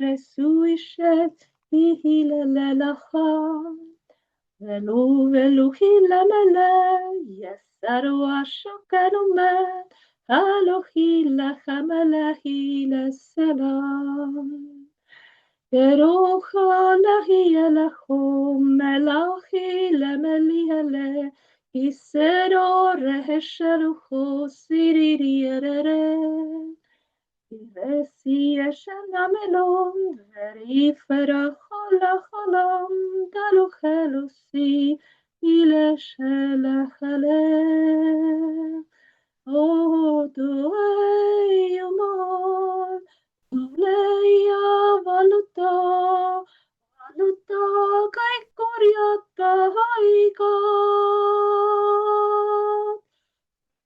Resuishet ihilelelacha. Velu hilemele, yesaru ashokenumet, Alohilechamele hileselam. Yerocha lahielechum, melachi lemelihele, Isero rehesherucho siririerere. Ivesi eshenamelon, verifera chola cholam, daluchelusi, ileshelechele. O doei umor, tuleia valuta, valuta kõik korjata haigat.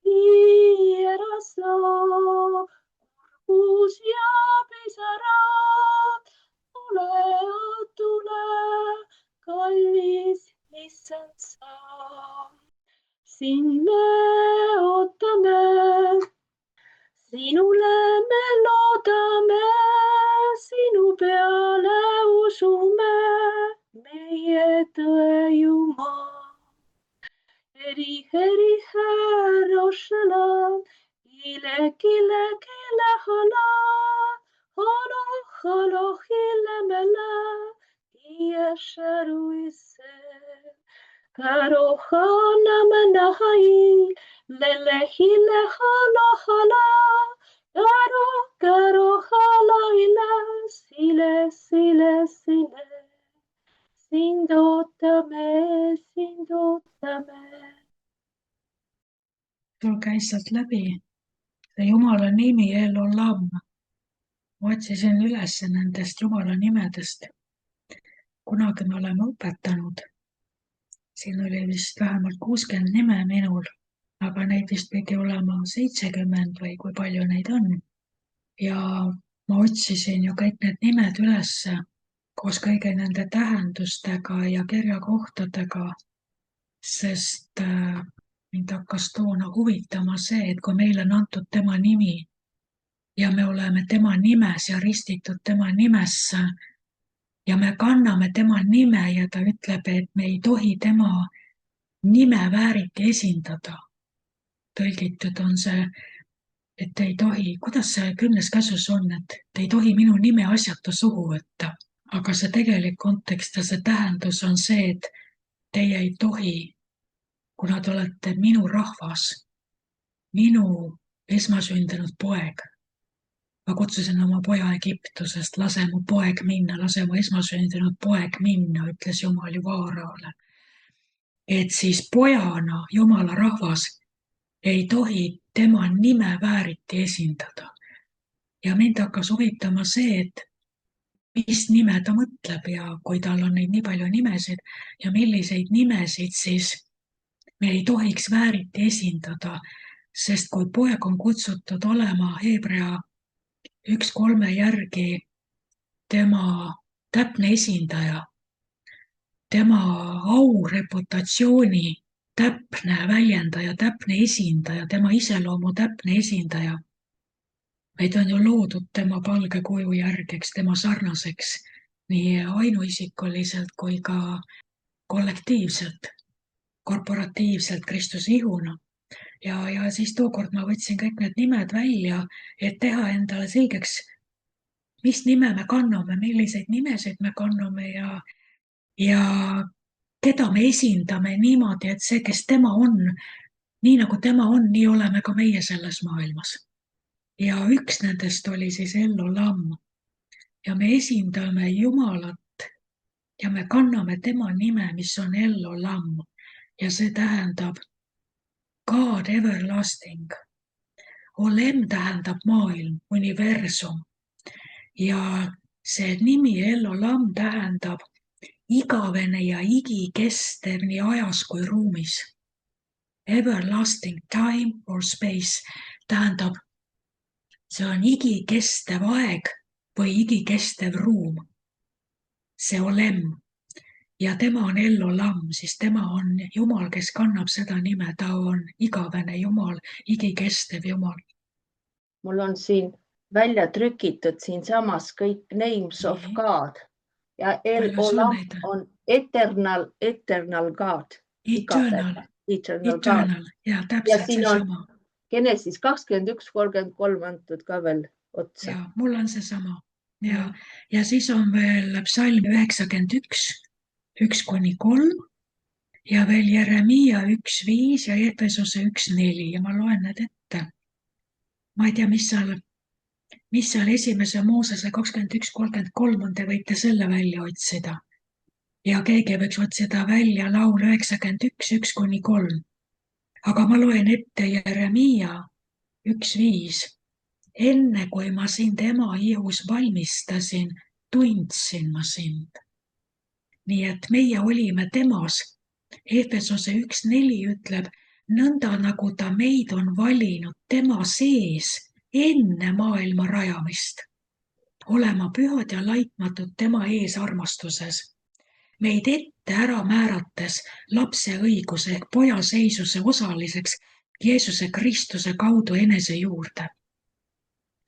Hierasa, kurgus ja pisarad, tule, kallis issand sa. Sind me ootame, sinule me loodame, sinu peale usume, meie tõe Jumal. Eri härosala, kile hala, halo hilemele, iesheru isse. Karohana menahai, lelehile hala, karohala sile. Sind ootame. Sul käis sealt läbi see Jumala nimi El-Olam. Ma otsisin üles nendest Jumala nimedest. Kunagi me oleme õpetanud. Siin oli vist vähemalt 60 nime minul, aga neid vist pidi olema 70 või kui palju neid on. Ja ma otsisin ju kõik need nimed üles koos kõigi nende tähendustega ja kirjakohtadega, sest mind hakkas toona huvitama see, et kui meile on antud tema nimi ja me oleme tema nimes ja ristitud tema nimesse ja me kanname tema nime ja ta ütleb, et me ei tohi tema nime vääriti esindada. Tõlgitud on see, et ei tohi, kuidas see 10. käsus on, et te ei tohi minu nime asjata suhu võtta. Aga see tegelik kontekst ja see tähendus on see, et teie ei tohi, kuna te olete minu rahvas, minu esmasündinud poeg. Ma kutsusin oma poja Egiptusest, lase mu poeg minna, lase mu esmasündinud poeg minna, ütles Jumal ju Vaaraole. Et siis pojana Jumala rahvas ei tohi tema nime vääriti esindada. Ja mind hakkas huvitama see, et mis nime ta mõtleb ja kui tal on neid nii palju nimesid ja milliseid nimesid siis me ei tohiks vääriti esindada, sest kui poeg on kutsutud olema Hebrea 1:3 järgi tema täpne esindaja, tema au, reputatsiooni täpne väljendaja, täpne esindaja, tema iseloomu täpne esindaja. Meid on ju loodud tema palge kuju järgiks, tema sarnaseks nii ainuisikuliselt kui ka kollektiivselt, korporatiivselt Kristuse ihuna. Ja siis tookord ma võtsin kõik need nimed välja, et teha endale selgeks, mis nime me kanname, milliseid nimesid me kanname ja keda me esindame niimoodi, et see, kes tema on, nii nagu tema on, nii oleme ka meie selles maailmas. Ja üks nendest oli siis El-Olam. Ja me esindame Jumalat ja me kanname tema nime, mis on El-Olam. Ja see tähendab God everlasting. Olem tähendab maailm, universum. Ja see nimi El-Olam tähendab igavene ja igikestev nii ajas kui ruumis. Everlasting time or space tähendab, see on igikestev aeg või igikestev ruum. See Olem. Ja tema on El-Olam, siis tema on Jumal, kes kannab seda nime. Ta on igavene Jumal, igikestev Jumal. Mul on siin välja trükitud siinsamas kõik names of Nii. God ja Palju sul Olam neid? on eternal God. Eternal God. Ja Ja täpselt siin see on sama. Genesis 21:33 antud ka veel otsa. Ja mul on see sama. Ja siis on veel psalm 91, 1-3 ja veel Jeremiia 1:5 ja Efesose 1:4 ja ma loen need ette. Ma ei tea, mis seal esimese Moosese 21:33 on, te võite selle välja otsida. Ja keegi võiks otsida välja laul 91, 1-3. Aga ma loen ette Jeremiia 1:5. Enne kui ma sind ema ihus valmistasin, tundsin ma sind. Nii et meie olime temas. Efesose 1:4 ütleb, nõnda nagu ta meid on valinud tema sees enne maailma rajamist. Olema pühad ja laitmatud tema ees armastuses. Meid ette ära määrates lapse õiguse ehk poja seisuse osaliseks Jeesuse Kristuse kaudu enese juurde.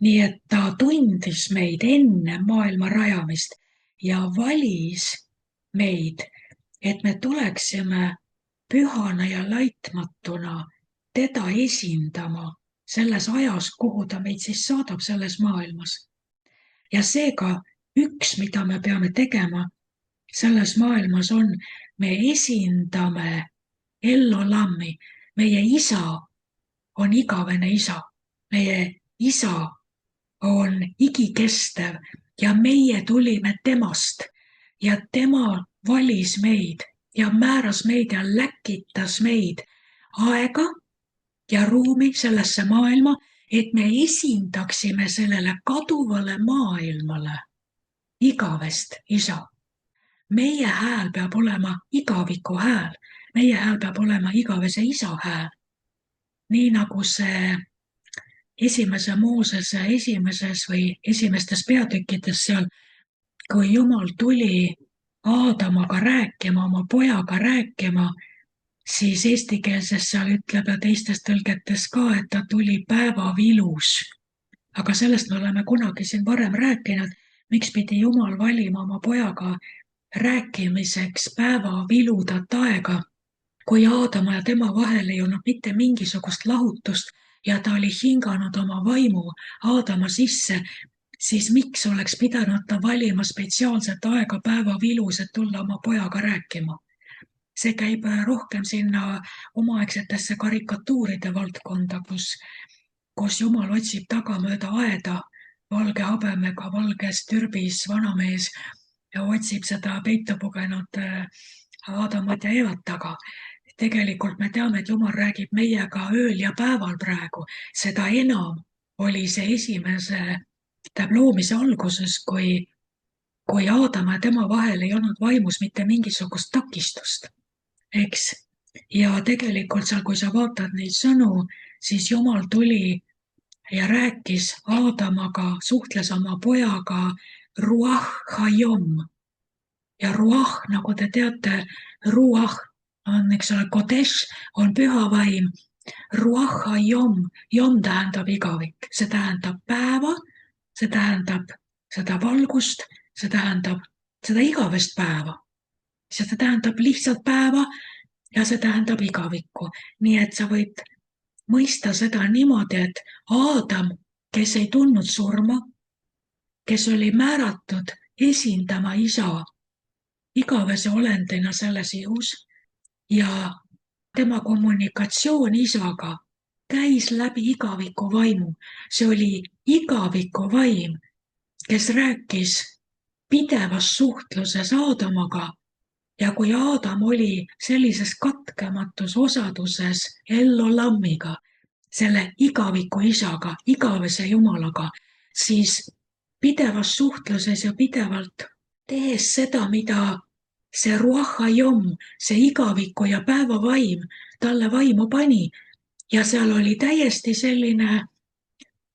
Nii et ta tundis meid enne maailma rajamist ja valis meid, et me tuleksime pühana ja laitmatuna teda esindama selles ajas, kuhu ta meid siis saadab selles maailmas. Ja seega üks, mida me peame tegema selles maailmas on, me esindame Ellolammi. Meie isa on igavene isa. Meie isa on igikestev ja meie tulime temast ja tema valis meid ja määras meid ja läkitas meid aega ja ruumi sellesse maailma, et me esindaksime sellele kaduvale maailmale igavest isa. Meie hääl peab olema igaviku hääl. Meie hääl peab olema igavese isa hääl. Nii nagu see esimese Moosese esimeses või esimestes peatükkides seal, kui Jumal tuli Aadamaga rääkima, oma pojaga rääkima, siis eestikeelses seal ütleb ja teistes tõlgetes ka, et ta tuli päevavilus. Aga sellest me oleme kunagi siin varem rääkinud, miks pidi Jumal valima oma pojaga rääkimiseks päevaviludat aega, kui Aadama ja tema vahel ei olnud mitte mingisugust lahutust ja ta oli hinganud oma vaimu Aadama sisse, siis miks oleks pidanud ta valima spetsiaalset aega päevavilus, et tulla oma pojaga rääkima? See käib rohkem sinna omaaegsetesse karikatuuride valdkonda, kus Jumal otsib tagamööda aeda valge habemega, valges türbis vanamees ja otsib seda peitu pugenud Aadamat ja Evat taga. Tegelikult me teame, et Jumal räägib meiega ööl ja päeval praegu. Seda enam oli see esimese loomise alguses, kui Aadama ja tema vahel ei olnud vaimus mitte mingisugust takistust. Eks? Ja tegelikult seal, kui sa vaatad neid sõnu, siis Jumal tuli ja rääkis Aadamaga, suhtles oma pojaga Ruach Hayom. Ja Ruach, nagu te teate, Ruach on, eks ole, Kodesh on püha vaim. Ruach Hayom, Jom tähendab igavik, see tähendab päeva, see tähendab seda valgust, see tähendab seda igavest päeva. See tähendab lihtsalt päeva ja see tähendab igavikku. Nii et sa võid mõista seda niimoodi, et Aadam, kes ei tundnud surma, kes oli määratud esindama isa igavese olendina selles ihus ja tema kommunikatsioon isaga käis läbi igaviku vaimu. See oli igaviku vaim, kes rääkis pidevas suhtluses Aadamaga ja kui Aadam oli sellises katkematus osaduses Ellolammiga, selle igaviku isaga, igavese Jumalaga, siis pidevas suhtluses ja pidevalt tehes seda, mida see Ruach Hayom, see igaviku ja päeva vaim talle vaimu pani ja seal oli täiesti selline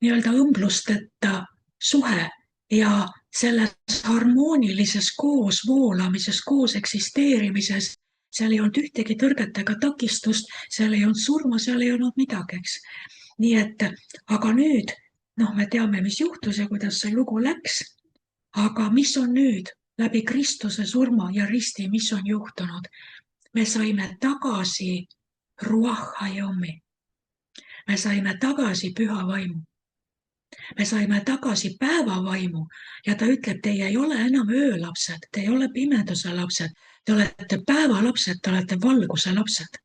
nii-öelda õmblusteta suhe ja selles harmoonilises koosvoolamises, koos eksisteerimises, seal ei olnud ühtegi tõrget ega takistust, seal ei olnud surma, seal ei olnud midagi, eks. Nii et, aga nüüd me teame, mis juhtus ja kuidas see lugu läks. Aga mis on nüüd läbi Kristuse surma ja risti, mis on juhtunud? Me saime tagasi Ruach Hayomi. Me saime tagasi püha vaimu. Me saime tagasi päevavaimu ja ta ütleb, teie ei ole enam öölapsed, te ei ole pimeduse lapsed, te olete päevalapsed, te olete valguse lapsed.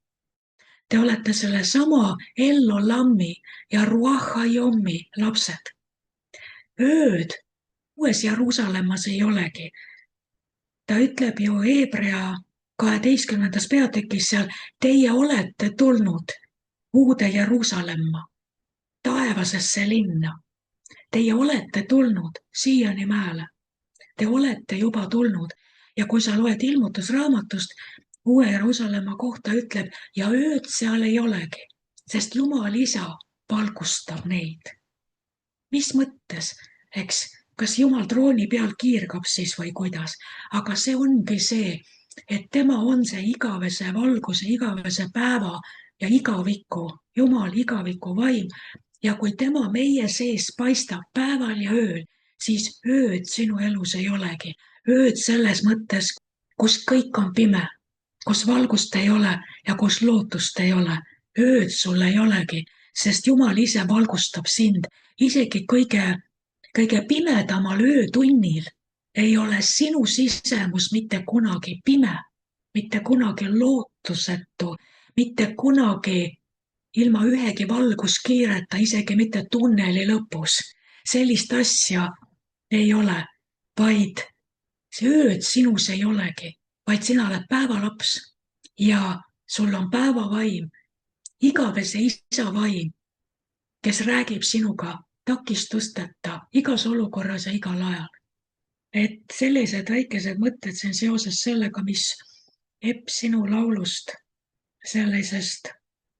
Te olete sellesama El-Olami ja Ruach Hayomi lapsed. Ööd uues Jeruusalemmas ei olegi. Ta ütleb ju Hebrea 12. peatükis seal, teie olete tulnud uude Jeruusalemma, taevasesse linna. Teie olete tulnud siiani mäele. Te olete juba tulnud ja kui sa loed ilmutusraamatust, uue Jeruusalemma kohta ütleb ja ööd seal ei olegi, sest Jumal isa valgustab neid. Mis mõttes, eks, kas Jumal trooni peal kiirgab siis või kuidas, aga see ongi see, et tema on see igavese valguse, igavese päeva ja igaviku, Jumal igaviku vaim ja kui tema meie sees paistab päeval ja ööl, siis ööd sinu elus ei olegi. Ööd selles mõttes, kus kõik on pime, kus valgust ei ole ja kus lootust ei ole. Ööd sul ei olegi, sest Jumal ise valgustab sind. Isegi kõige pimedamal öötunnil ei ole sinu sisemus mitte kunagi pime, mitte kunagi lootusetu, mitte kunagi ilma ühegi valguskiireta, isegi mitte tunneli lõpus. Sellist asja ei ole, vaid see ööd sinus ei olegi, vaid sina oled päevalaps ja sul on päevavaim, igavese isa vaim, kes räägib sinuga takistusteta igas olukorras ja igal ajal. Et sellised väikesed mõtted siin seoses sellega, mis Epp sinu laulust, sellisest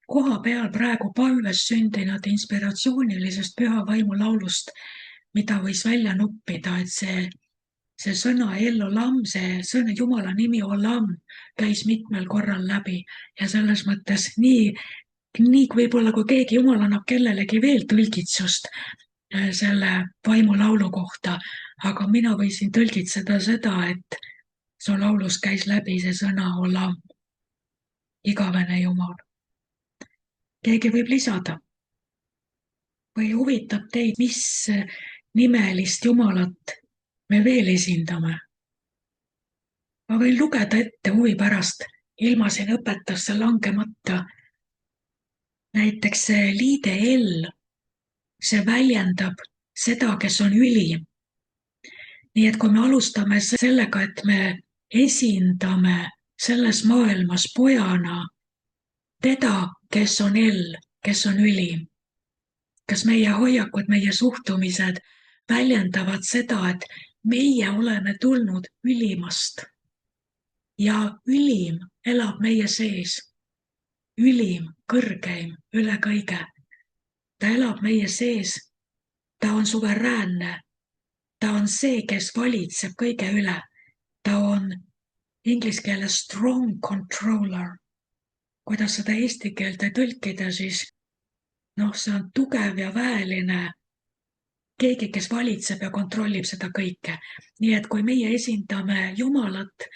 koha peal praegu palves sündinud inspiratsioonilisest püha vaimu laulust, mida võis välja nuppida, et see sõna El-Olam, see sõna Jumala nimi Olam käis mitmel korral läbi ja selles mõttes nii võib-olla, kui keegi Jumal annab kellelegi veel tõlgitsust selle vaimulaulu kohta, aga mina võisin tõlgitseda seda, et su laulus käis läbi see sõna Olam, igavene Jumal. Keegi võib lisada või huvitab teid, mis nimelist Jumalat me veel esindame. Ma võin lugeda ette huvi pärast, ilma siin õpetasse langemata. Näiteks see liide El, see väljendab seda, kes on ülim. Nii et kui me alustame sellega, et me esindame selles maailmas pojana teda, kes on El, kes on ülim. Kas meie hoiakud, meie suhtumised väljendavad seda, et meie oleme tulnud ülimast ja ülim elab meie sees. Ülim, kõrgeim, üle kõige. Ta elab meie sees. Ta on suveräänne. Ta on see, kes valitseb kõige üle. Ta on inglise keeles strong controller. Kuidas seda eesti keelde tõlkida, siis see on tugev ja väeline. Keegi, kes valitseb ja kontrollib seda kõike. Nii et kui meie esindame Jumalat,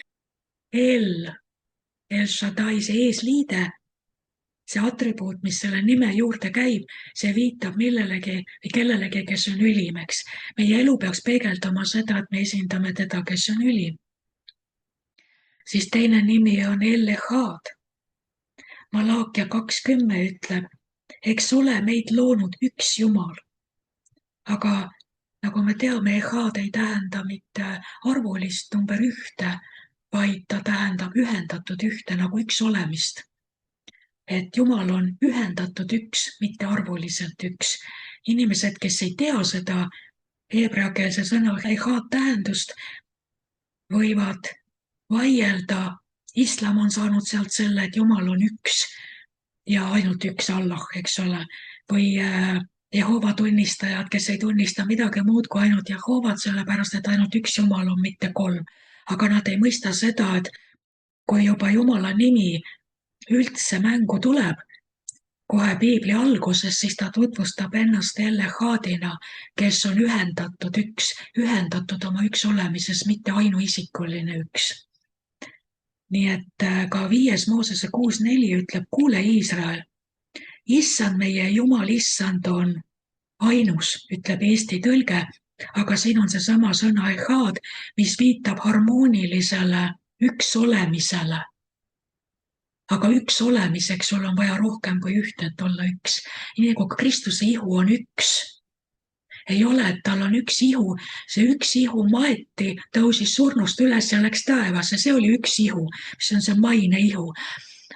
El Shaddai, see eesliide, see atribuut, mis selle nime juurde käib, see viitab millelegi või kellelegi, kes on ülimeks. Meie elu peaks peegeldama seda, et me esindame teda, kes on ülim. Siis teine nimi on El-Ehad. Malaakia 2:10 ütleb, eks ole meid loonud üks Jumal. Aga nagu me teame, Ehad ei tähenda mitte arvulist number 1, vaid ta tähendab ühendatud ühte nagu üks olemist. Et Jumal on ühendatud üks, mitte arvuliselt üks. Inimesed, kes ei tea seda heebreakeelse sõna Ehad tähendust, võivad vaielda. Islam on saanud sealt selle, et Jumal on üks ja ainult üks Allah, eks ole. Või Jehova tunnistajad, kes ei tunnista midagi muud kui ainult Jehovat, sellepärast et ainult üks Jumal on, mitte 3. Aga nad ei mõista seda, et kui juba Jumala nimi üldse mängu tuleb, kohe piibli alguses, siis ta tutvustab ennast Ellehaadina, kes on ühendatud oma üks olemises, mitte ainuisikuline üks. Nii et ka 5. Moosese 6.4 ütleb, kuule Iisrael, issand meie Jumal, issand on ainus, ütleb eesti tõlge, aga siin on seesama sõna echad, mis viitab harmoonilisele üks olemisele. Aga üks olemiseks sul on vaja rohkem kui ühte, et olla üks. Nii kui Kristuse ihu on üks. Ei ole, et tal on üks ihu. See üks ihu maeti, tõusis surnust üles ja läks taevasse. See oli üks ihu, mis on see maine ihu.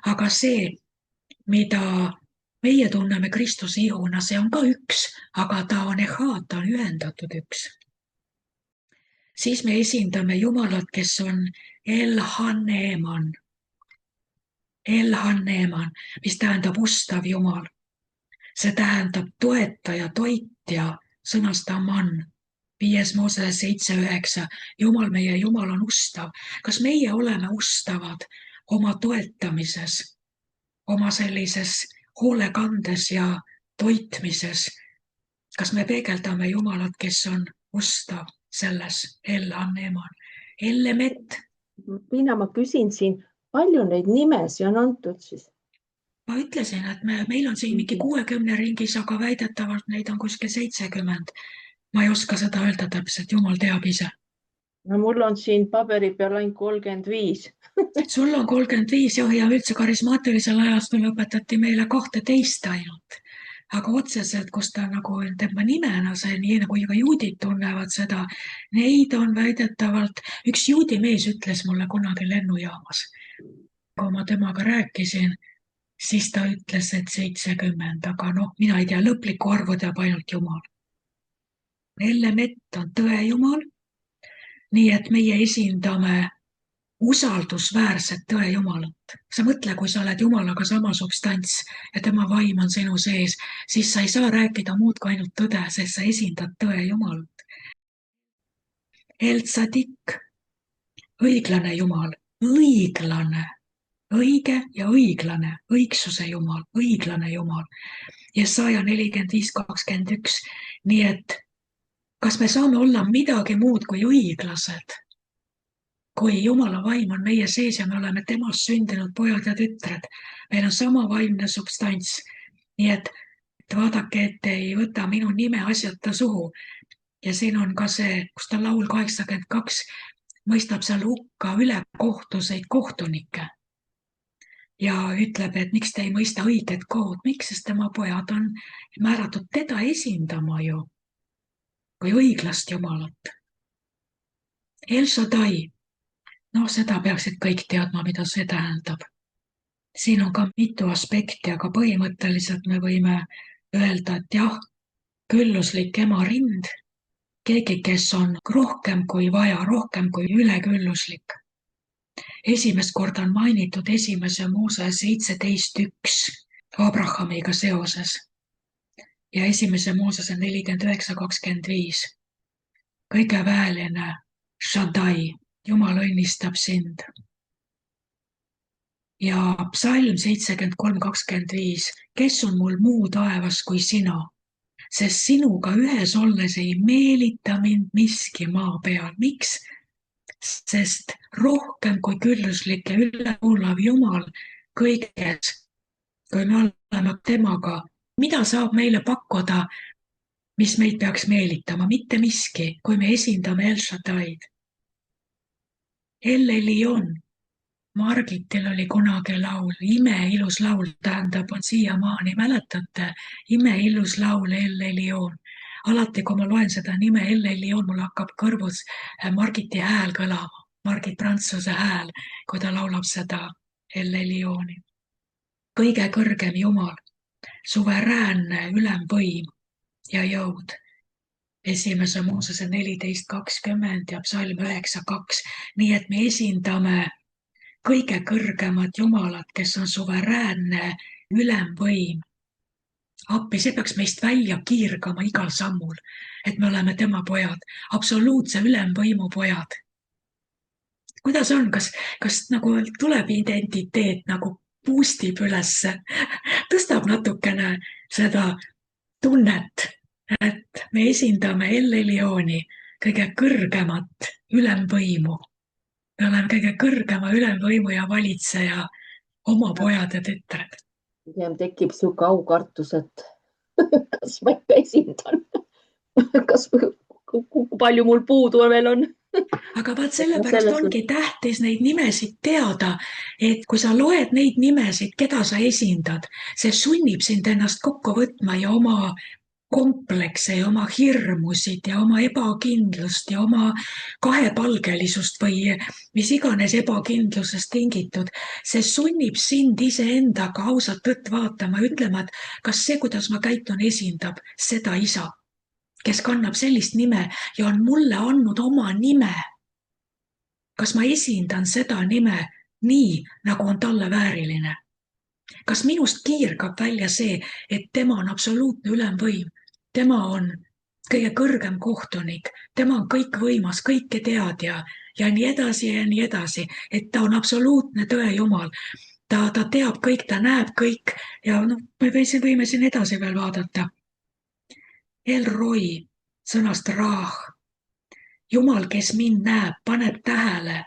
Aga see, mida meie tunneme Kristuse ihuna, see on ka üks, aga ta on echad, ta on ühendatud üks. Siis me esindame Jumalat, kes on El-Haneeman. El-Haneeman, mis tähendab ustav Jumal. See tähendab toetaja, toitja, sõnast aman. 5. Moosese 7.9. Jumal, meie Jumal on ustav. Kas meie oleme ustavad oma toetamises, oma sellises hoolekandes ja toitmises? Kas me peegeldame Jumalat, kes on ustav selles El-Haneeman? Ellemet. Piina, ma küsin siin, palju neid nimesi on antud siis? Ma ütlesin, et meil on siin mingi 60 ringis, aga väidetavalt neid on kuskil 70. Ma ei oska seda öelda täpselt, Jumal teab ise. No mul on siin paberi peal ainult 35. Sul on 35 ja üldse karismaatilisel ajastul õpetati meile 12 ainult. Aga otseselt, kus ta nagu tema nimena see, nii nagu ka juudid tunnevad seda, neid on väidetavalt, üks juudi mees ütles mulle kunagi lennujaamas, kui ma temaga rääkisin, siis ta ütles, et 70, aga mina ei tea, lõplikku arvu teab ainult Jumal. Ellemet on tõe Jumal, nii et meie esindame usaldusväärset tõe Jumalat. Sa mõtle, kui sa oled Jumalaga sama substants ja tema vaim on sinu sees, siis sa ei saa rääkida muud kui ainult tõde, sest sa esindad tõe Jumalat. El-Tsadik, õiglane Jumal, õiglane, õige ja õiglane, õigsuse Jumal, õiglane Jumal. Jesaja 45.21, nii et kas me saame olla midagi muud kui õiglased? Kui Jumala vaim on meie sees ja me oleme temast sündinud pojad ja tütred, meil on sama vaimne substants. Nii et vaadake, et ei võta minu nime asjata suhu. Ja siin on ka see, kus ta laul 82 mõistab seal hukka ülekohtuseid kohtunikke. Ja ütleb, et miks te ei mõista õiget kohut, miks, sest tema pojad on määratud teda esindama ju, kui õiglast Jumalat. El-Shaddai. Seda peaksid kõik teadma, mida see tähendab. Siin on ka mitu aspekti, aga põhimõtteliselt me võime öelda, et jah, külluslik ema rind, keegi, kes on rohkem kui vaja, rohkem kui ülekülluslik. Esimest korda on mainitud 1. Mooses 17.1 Abrahamiga seoses ja 1. Moosese 49.25. Kõige väeline Shaddai. Jumal õnnistab sind. Ja psalm 73.25. Kes on mul muu taevas kui sina? Sest sinuga ühes olles ei meelita mind miski maa peal. Miks? Sest rohkem kui külluslik ja üleoolav Jumal kõiges, kui me oleme temaga, mida saab meile pakkuda, mis meid peaks meelitama? Mitte miski, kui me esindame El-Shaddaid. El-Elion, Margitil oli kunagi laul, imeilus laul, tähendab, on siiamaani, mäletate, imeilus laul El-Elion. Alati, kui ma loen seda nime El-Elion, mul hakkab kõrvus Margiti hääl kõlama, Margit Prantsuse hääl, kui ta laulab seda El-Elioni. Kõige kõrgem Jumal, suveräänne ülemvõim ja jõud. 1. Moosese 14.20 ja psalm 9.2. Nii et me esindame kõige kõrgemat Jumalat, kes on suveräänne ülemvõim. Appi, see peaks meist välja kiirgama igal sammul, et me oleme tema pojad, absoluutse ülemvõimu pojad. Kuidas on, kas nagu tuleb identiteet nagu puustib ülesse, tõstab natukene seda tunnet, et me esindame El Elion'i, kõige kõrgemat ülemvõimu. Me oleme kõige kõrgema ülemvõimu ja valitseja oma pojad ja tütred. pigem tekib sihuke aukartus, et kas ma ikka esindan kas, kui palju mul puudu veel on. Aga vaat sellepärast ongi tähtis neid nimesid teada, et kui sa loed neid nimesid, keda sa esindad, see sunnib sind ennast kokku võtma ja oma komplekse ja oma hirmusid ja oma ebakindlust ja oma kahepalgelisust või mis iganes ebakindlusest tingitud, see sunnib sind iseendaga ausalt tõtt vaatama, ütlema, et kas see, kuidas ma käitun, esindab seda isa, kes kannab sellist nime ja on mulle andnud oma nime. Kas ma esindan seda nime nii, nagu on talle vääriline? Kas minust kiirgab välja see, et tema on absoluutne ülemvõim, tema on kõige kõrgem kohtunik, tema on kõikvõimas, kõike teadja ja nii edasi, et ta on absoluutne tõe Jumal. Ta teab kõik, ta näeb kõik ja me võime siin edasi veel vaadata. El Roi, sõnast raah. Jumal, kes mind näeb, paneb tähele,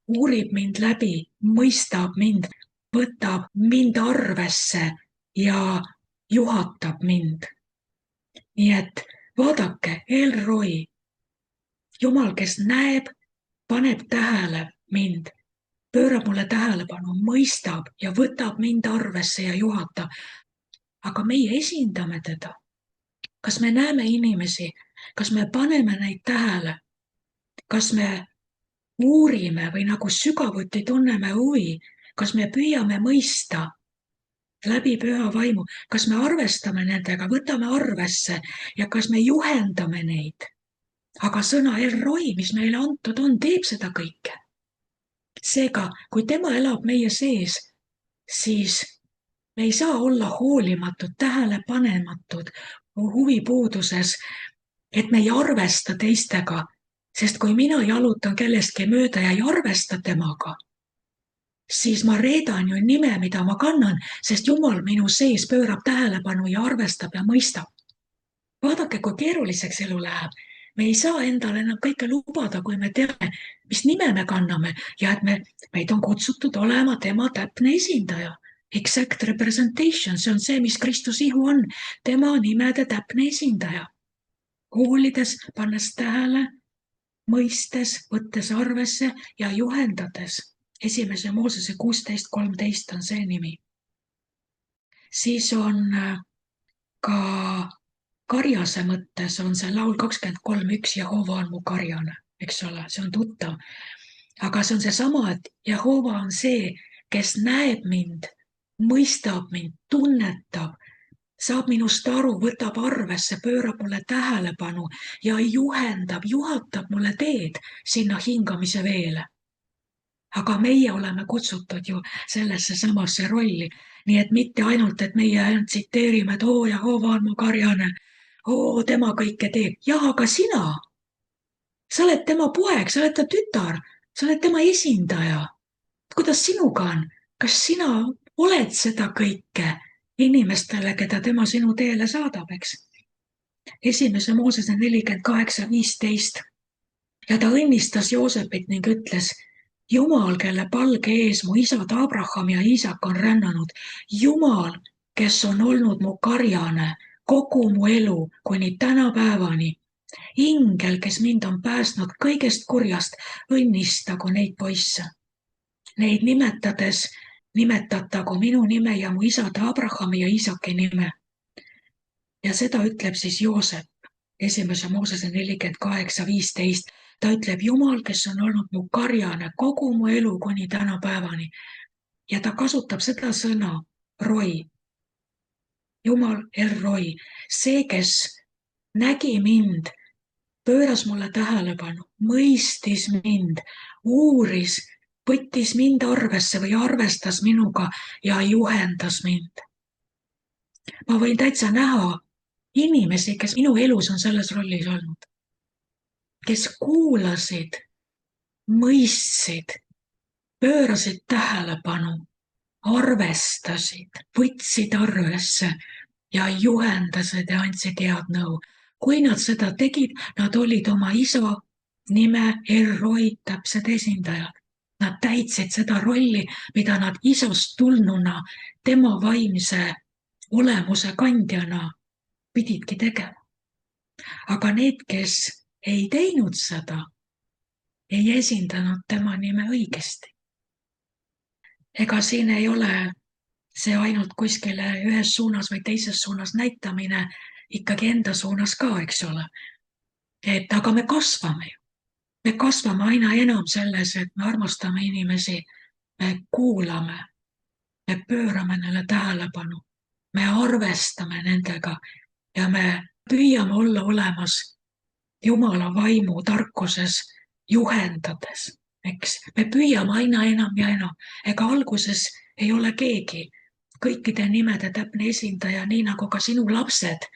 uurib mind läbi, mõistab mind, võtab mind arvesse ja juhatab mind. Nii et vaadake, El Roi, Jumal, kes näeb, paneb tähele mind, pöörab mulle tähelepanu, mõistab ja võtab mind arvesse ja juhatab. Aga meie esindame teda. Kas me näeme inimesi, kas me paneme neid tähele? Kas me uurime või nagu sügavuti tunneme huvi, kas me püüame mõista läbi püha vaimu, kas me arvestame nendega, võtame arvesse ja kas me juhendame neid. Aga sõna El Roi, mis meile antud on, teeb seda kõike. Seega, kui tema elab meie sees, siis me ei saa olla hoolimatud, tähelepanematud, huvipuuduses, et me ei arvesta teistega. Sest kui mina jalutan kellestki mööda ja ei arvesta temaga, siis ma reedan ju nime, mida ma kannan, sest Jumal minu sees pöörab tähelepanu ja arvestab ja mõistab. Vaadake, kui keeruliseks elu läheb. Me ei saa endale enam kõike lubada, kui me teame, mis nime me kanname ja et meid on kutsutud olema tema täpne esindaja. Exact representation, see on see, mis Kristus ihu on, tema nimede täpne esindaja. Hoolides, pannes tähele, mõistes, võttes arvesse ja juhendades. 1. Moosese 16:13 on see nimi. Siis on ka karjase mõttes on see laul 23:1 Jehova on mu karjane, eks ole, see on tuttav. Aga see on seesama, et Jehova on see, kes näeb mind, mõistab mind, tunnetab, saab minust aru, võtab arvesse, pöörab mulle tähelepanu ja juhatab mulle teed sinna hingamise veele. Aga meie oleme kutsutud ju sellesse samasse rolli. Nii et mitte ainult, et meie tsiteerime, et Jehova on mu karjane, tema kõike teeb. Jah, aga sina, sa oled tema poeg, sa oled ta tütar, sa oled tema esindaja. Kuidas sinuga on? Kas sina oled seda kõike inimestele, keda tema sinu teele saadab, eks? 1. Moosese 48:15. Ja ta õnnistas Joosepit ning ütles, Jumal, kelle palge ees mu isad Abraham ja Iisak on rännanud, Jumal, kes on olnud mu karjane kogu mu elu kuni tänapäevani, ingel, kes mind on päästnud kõigest kurjast, õnnistagu neid poisse. Neid nimetades nimetatagu minu nime ja mu isade Abrahami ja Iisaki nime. Ja seda ütleb siis Joosep, 1. Moosese 48:15. Ta ütleb, Jumal, kes on olnud mu karjane kogu mu elu kuni tänapäevani. Ja ta kasutab seda sõna, Roi. Jumal, El Roi, see, kes nägi mind, pööras mulle tähelepanu, mõistis mind, uuris, võttis mind arvesse või arvestas minuga ja juhendas mind. Ma võin täitsa näha inimesi, kes minu elus on selles rollis olnud, kes kuulasid, mõistsid, pöörasid tähelepanu arvestasid, võtsid arvesse ja juhendasid ja andsid head nõu. kui nad seda tegid, nad olid oma isa nime Elroi täpsed esindajad. Nad täitsid seda rolli, mida nad isast tulnuna, tema vaimse olemuse kandjana pididki tegema. aga need, kes ei teinud seda, ei esindanud tema nime õigesti. ega siin ei ole see ainult kuskile ühes suunas või teises suunas näitamine, ikkagi enda suunas ka, eks ole. Aga me kasvame ju. Me kasvame aina enam selles, et me armastame inimesi, me kuulame, me pöörame neile tähelepanu, me arvestame nendega ja me püüame olla olemas Jumala vaimu tarkuses juhendades, eks. Me püüame aina enam ja enam. Ega alguses ei ole keegi kõikide nimede täpne esindaja, nii nagu ka sinu lapsed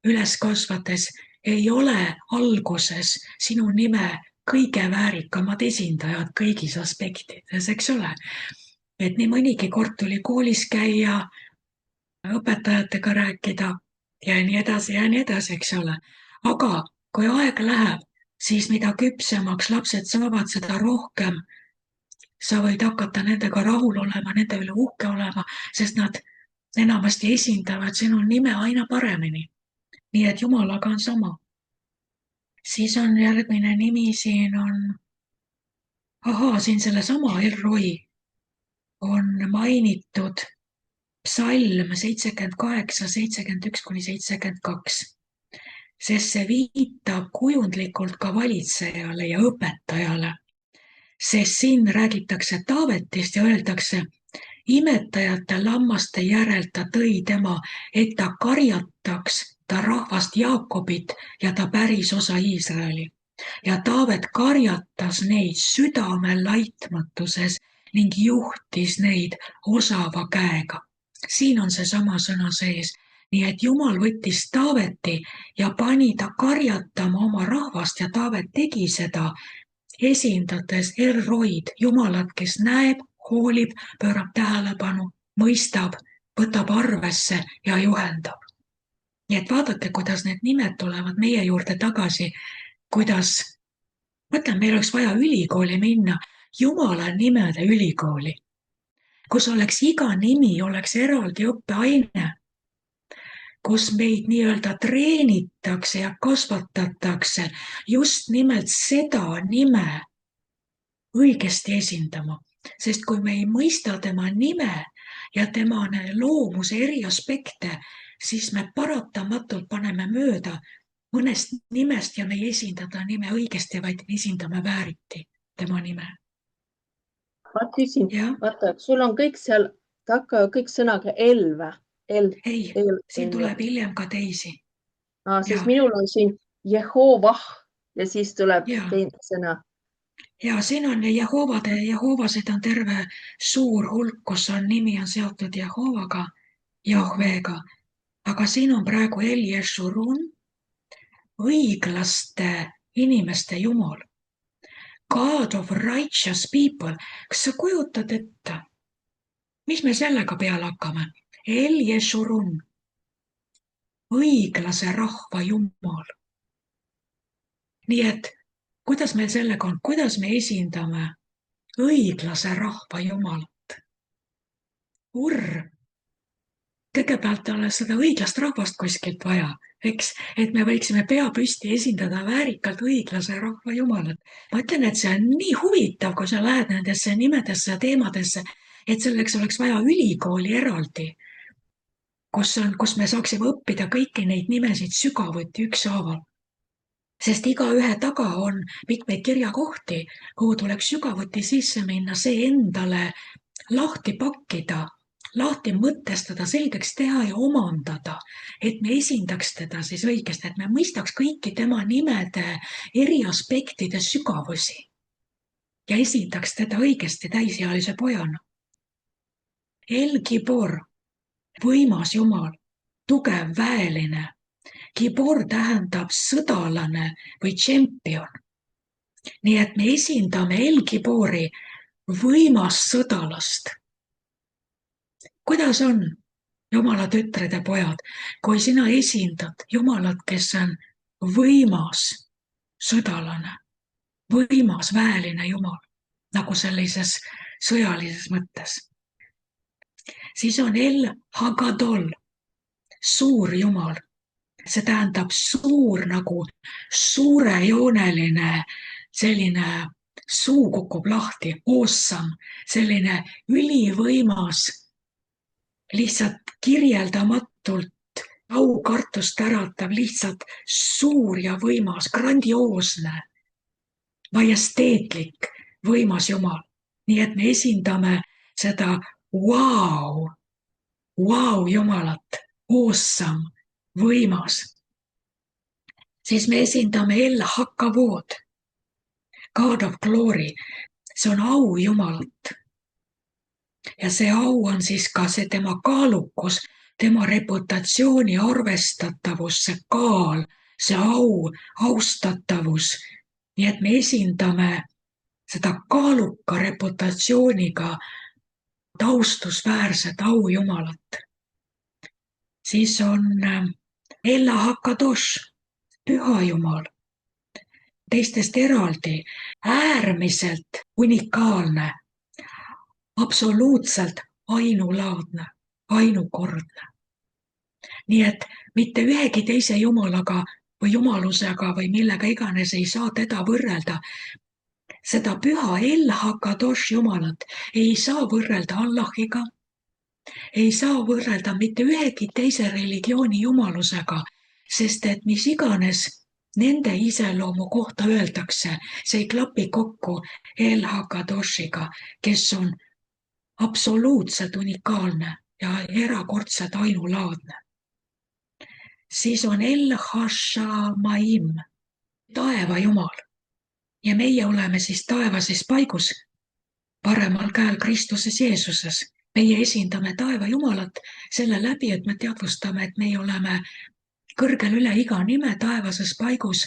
üles kasvates ei ole alguses sinu nime kõige väärikamad esindajad kõigis aspektides, eks ole. Et nii mõnigi kord tuli koolis käia, õpetajatega rääkida ja nii edasi, eks ole. Aga kui aeg läheb, siis mida küpsemaks lapsed saavad, seda rohkem sa võid hakata nendega rahul olema, nende üle uhke olema, sest nad enamasti esindavad sinu nime aina paremini. Nii et Jumalaga on sama. Siis on järgmine nimi, siin sellesama Elroi on mainitud psalm 78, 71-72, sest see viitab kujundlikult ka valitsejale ja õpetajale, sest siin räägitakse Taavetist ja öeldakse, imetajate lammaste järel ta tõi tema, et ta karjataks ta rahvast Jaakobit ja ta päris osa Iisraeli. Ja Taavet karjatas neid südame laitmatuses ning juhtis neid osava käega. Siin on seesama sõna sees. Nii et Jumal võttis Taaveti ja pani ta karjatama oma rahvast ja Taavet tegi seda, esindades Elroid, Jumalat, kes näeb, hoolib, pöörab tähelepanu, mõistab, võtab arvesse ja juhendab. Nii et vaadake, kuidas need nimed tulevad meie juurde tagasi, kuidas, mõtlen, meil oleks vaja ülikooli minna, Jumala nimede ülikooli, kus oleks iga nimi, oleks eraldi õppeaine, kus meid nii-öelda treenitakse ja kasvatatakse just nimelt seda nime õigesti esindama. Sest kui me ei mõista tema nime ja tema loomuse eri aspekte, siis me paratamatult paneme mööda mõnest nimest ja me ei esinda ta nime õigesti, vaid esindame vääriti tema nime. Ma küsin, vaata, sul on kõik seal taga kõik sõnaga L või? Ei, siin tuleb hiljem ka teisi. Siis minul on siin Jehovah ja siis tuleb teine sõna. Ja siin on Jehovasid on terve suur hulk, kus on nimi on seotud Jehovaga, Jahvega. Aga siin on praegu El Yeshurun, õiglaste inimeste Jumal. God of righteous people. Kas sa kujutad ette? Mis me sellega peale hakkame? El Yeshurun, õiglase rahva Jumal. Nii et kuidas meil sellega on? Kuidas me esindame õiglase rahva Jumalat? Kõigepealt on seda õiglast rahvast kuskilt vaja, eks, et me võiksime pea püsti esindada väärikalt õiglase rahva Jumalat. Ma ütlen, et see on nii huvitav, kui sa lähed nendesse nimedesse ja teemadesse, et selleks oleks vaja ülikooli eraldi, kus me saaksime õppida kõiki neid nimesid sügavuti ükshaaval. Sest iga ühe taga on mitmeid kirjakohti, kuhu tuleks sügavuti sisse minna, see endale lahti pakkida, lahti mõtestada, selgeks teha ja omandada, et me esindaks teda siis õigesti, et me mõistaks kõiki tema nimede eri aspektide sügavusi ja esindaks teda õigesti täisealise pojana. El Gibor, võimas Jumal, tugev väeline. Gibor tähendab sõdalane või tšempion. Nii et me esindame El Gibori võimas sõdalast. kuidas on, Jumala tütred ja pojad, kui sina esindad Jumalat, kes on võimas sõdalane, võimas väeline Jumal, nagu sellises sõjalises mõttes, siis on El Hagadol, suur Jumal. See tähendab suur nagu suurejooneline, selline suu kukub lahti, awesome, selline ülivõimas, lihtsalt kirjeldamatult aukartust äratav, lihtsalt suur ja võimas, grandioosne, majesteetlik, võimas Jumal. Nii et me esindame seda wow Jumalat, awesome, võimas. Siis me esindame El Hakavod, God of Glory, see on au Jumalat. Ja see au on siis ka see tema kaalukus, tema reputatsiooni arvestatavus, see kaal, see au, austatavus. Nii et me esindame seda kaaluka reputatsiooniga taustusväärset au Jumalat. Siis on Ella Hakadosh, püha Jumal, teistest eraldi, äärmiselt unikaalne, absoluutselt ainulaadne, ainukordne. Nii et mitte ühegi teise Jumalaga või jumalusega või millega iganes ei saa teda võrrelda. Seda püha El Hakadosh Jumalat ei saa võrrelda Allahiga, ei saa võrrelda mitte ühegi teise religiooni jumalusega, sest et mis iganes nende iseloomu kohta öeldakse, see ei klapi kokku El Hakadoshiga, kes on absoluutselt unikaalne ja erakordselt ainulaadne. Siis on El Hashamaim, taeva Jumal. Ja meie oleme siis taevases paigus, paremal käel Kristuses Jeesuses. Meie esindame taeva Jumalat selle läbi, et me teadvustame, et meie oleme kõrgel üle iga nime taevases paigus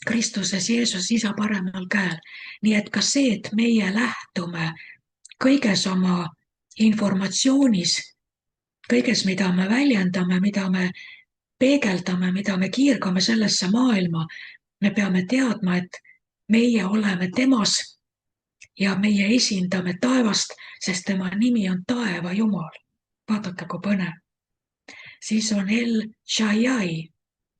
Kristuses Jeesus isa paremal käel. Nii et ka see, et meie lähtume kõiges oma informatsioonis, kõiges, mida me väljendame, mida me peegeldame, mida me kiirgame sellesse maailma, me peame teadma, et meie oleme temas ja meie esindame taevast, sest tema nimi on taeva Jumal. Vaadake, kui põnev. Siis on El Shaddai,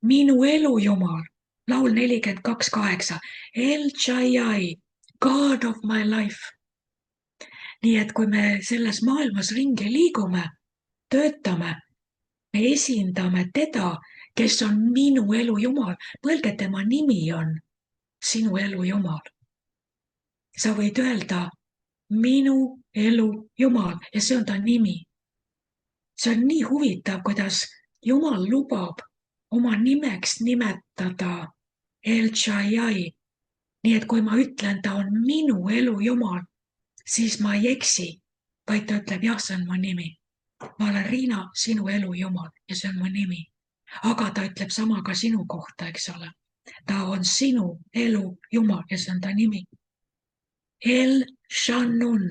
minu elu Jumal, laul 42:8. El Shaddai, God of my life. Nii et kui me selles maailmas ringi liigume, töötame, me esindame teda, kes on minu elu Jumal. Mõelge, tema nimi on sinu elu Jumal. Sa võid öelda minu elu Jumal ja see on ta nimi. See on nii huvitav, kuidas Jumal lubab oma nimeks nimetada El Shaddai. Nii et kui ma ütlen, ta on minu elu Jumal, siis ma ei eksi, vaid ta ütleb, jah, see on mu nimi. Ma olen Riina, sinu elu Jumal ja see on mu nimi. Aga ta ütleb sama ka sinu kohta, eks ole. Ta on sinu elu Jumal ja see on ta nimi. El Shannun,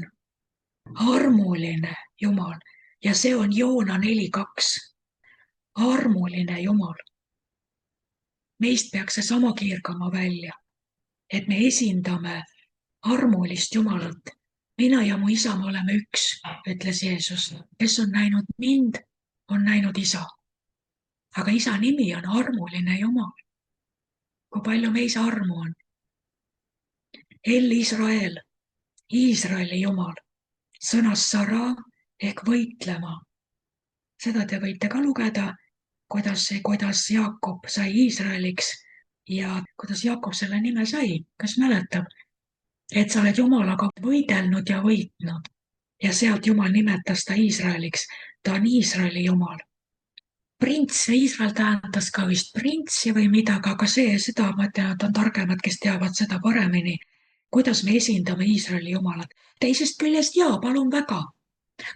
armuline Jumal ja see on Joona 4:2. Armuline Jumal. Meist peaks see sama kiirgama välja, et me esindame armulist Jumalat. Mina ja mu isa, me oleme üks, ütles Jeesus. Kes on näinud mind, on näinud isa. Aga isa nimi on armuline Jumal. Kui palju meis armu on? El Israel, Iisraeli Jumal, sõnast Sara ehk võitlema. Seda te võite ka lugeda, kuidas Jaakob sai Iisraeliks ja kuidas Jaakob selle nime sai. Kas mäletab, et sa oled Jumalaga võidelnud ja võitnud ja sealt Jumal nimetas ta Iisraeliks. Ta on Iisraeli Jumal. Prints, Iisrael tähendas ka vist printsi või midagi, aga seda ma tean, et on targemad, kes teavad seda paremini. Kuidas me esindame Iisraeli Jumalat? Teisest küljest jaa, palun väga.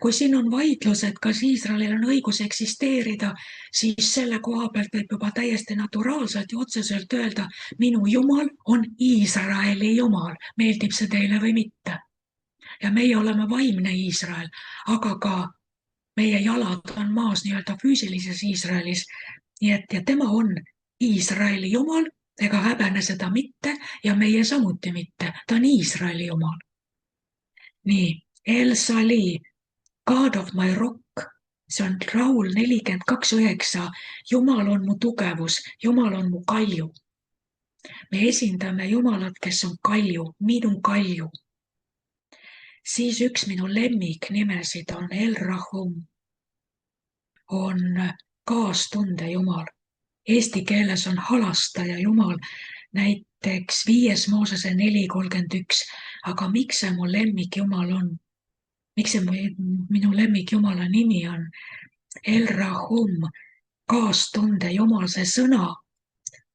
Kui siin on vaidlused, kas Iisraelil on õigus eksisteerida, siis selle koha pealt võib juba täiesti naturaalselt ja otseselt öelda, minu Jumal on Iisraeli Jumal, meeldib see teile või mitte. Ja meie oleme vaimne Iisrael, aga ka meie jalad on maas nii-öelda füüsilises Iisraelis. nii et, ja tema on Iisraeli jumal ega häbene seda mitte ja meie samuti mitte. ta on Iisraeli jumal. nii, El Sali, God of my rock, see on Raul 42:9. Jumal on mu tugevus, Jumal on mu kalju. me esindame Jumalat, kes on kalju, minu kalju. siis üks minu lemmiknimesid on El Rahum, on kaastunde Jumal. Eesti keeles on halastaja Jumal, näiteks 5. Moosese 4:31. aga miks see mu lemmikjumal on? miks see minu lemmikjumala nimi on? El Rahum, kaastunde Jumal, see sõna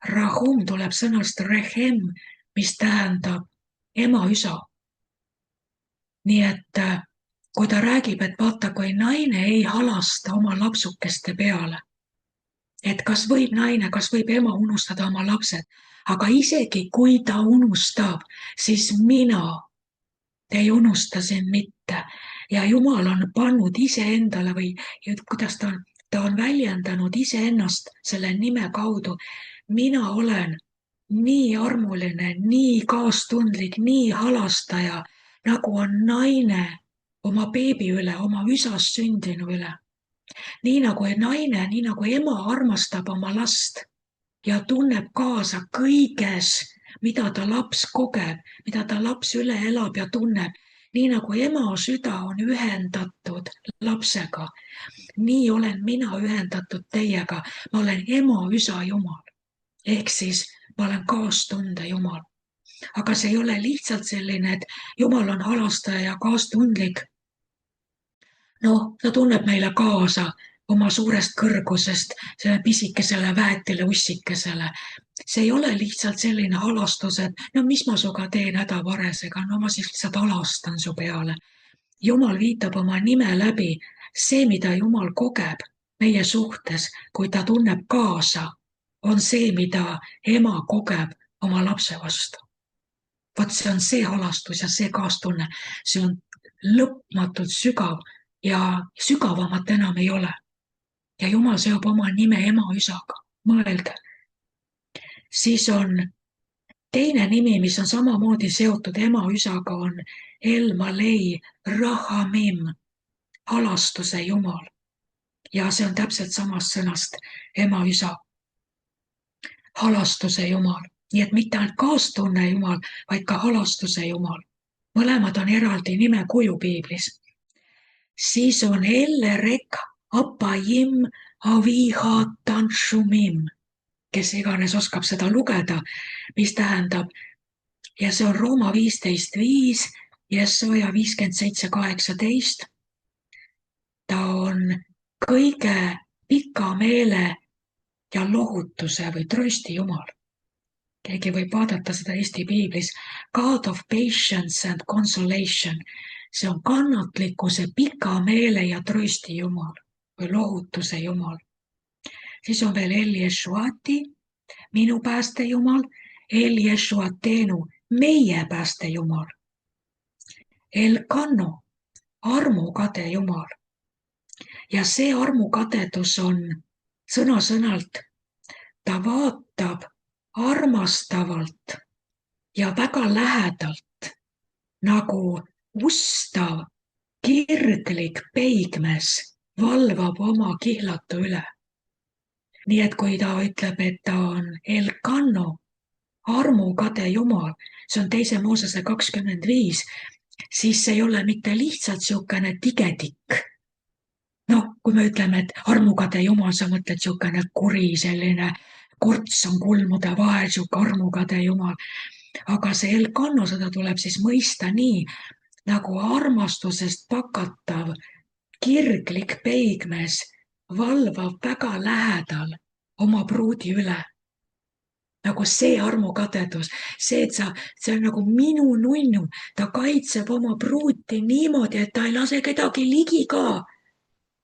Rahum tuleb sõnast rehem, mis tähendab ema-üsa. nii et kui ta räägib, et vaata, kui naine ei halasta oma lapsukeste peale, et kas võib naine, kas võib ema unustada oma lapsed, aga isegi kui ta unustab, siis mina ei unusta sind mitte. ja Jumal on pannud iseendale või kuidas ta on väljendanud iseennast selle nime kaudu. mina olen nii armuline, nii kaastundlik, nii halastaja, nagu on naine oma beebi üle, oma üsast sündinu üle. nii nagu naine, nii nagu ema armastab oma last ja tunneb kaasa kõiges, mida ta laps kogeb, mida ta laps üle elab ja tunneb. nii nagu ema süda on ühendatud lapsega, nii olen mina ühendatud teiega. ma olen ema-üsa Jumal. ehk siis ma olen kaastunde Jumal. aga see ei ole lihtsalt selline, et Jumal on halastaja ja kaastundlik. noh, ta tunneb meile kaasa oma suurest kõrgusest, selle pisikesele väetile ussikesele. see ei ole lihtsalt selline halastus, et no mis ma sinuga teen hädavaresega, no ma siis lihtsalt halastan su peale. Jumal viitab oma nime läbi. see, mida Jumal kogeb meie suhtes, kui ta tunneb kaasa, on see, mida ema kogeb oma lapse vastu. vot see on see halastus ja see kaastunne, see on lõpmatult sügav ja sügavamat enam ei ole. ja Jumal seob oma nime ema-üsaga, mõelge. siis on teine nimi, mis on samamoodi seotud ema-üsaga, on El Malei Rahamim, halastuse Jumal. ja see on täpselt samast sõnast ema-üsa, halastuse Jumal. nii et mitte ainult kaastunne Jumal, vaid ka halastuse Jumal. mõlemad on eraldi nimekuju piiblis. siis on Ellerek Apajim Aviha Tanshumim, kes iganes oskab seda lugeda, mis tähendab, ja see on Rooma 15:5, Jesaja 57:18. ta on kõige pika meele ja lohutuse või trösti Jumal. keegi võib vaadata seda Eesti piiblis. God of patience and consolation. see on kannatlikkuse, pika meele ja trösti Jumal või lohutuse Jumal. siis on veel El Yeshuati, minu pääste Jumal, El Yeshuatenu, meie pääste Jumal. El Kanno, armukade Jumal. ja see armukadedus on sõna-sõnalt, ta vaatab armastavalt ja väga lähedalt nagu ustav, kirglik peigmees valvab oma kihlatu üle. nii et kui ta ütleb, et ta on El Kanno, armukade Jumal, see on 2. Moosese 25, siis see ei ole mitte lihtsalt niisugune tigetikk. noh, kui me ütleme, et armukade Jumal, sa mõtled niisugune kuri, selline korts on kulmude vahel, niisugune armukade Jumal. aga see El Kanno, seda tuleb siis mõista nii, nagu armastusest pakatav, kirglik peigmees valvab väga lähedal oma pruudi üle. nagu see armukadedus, see, et see on nagu minu nunnu, ta kaitseb oma pruuti niimoodi, et ta ei lase kedagi ligi ka.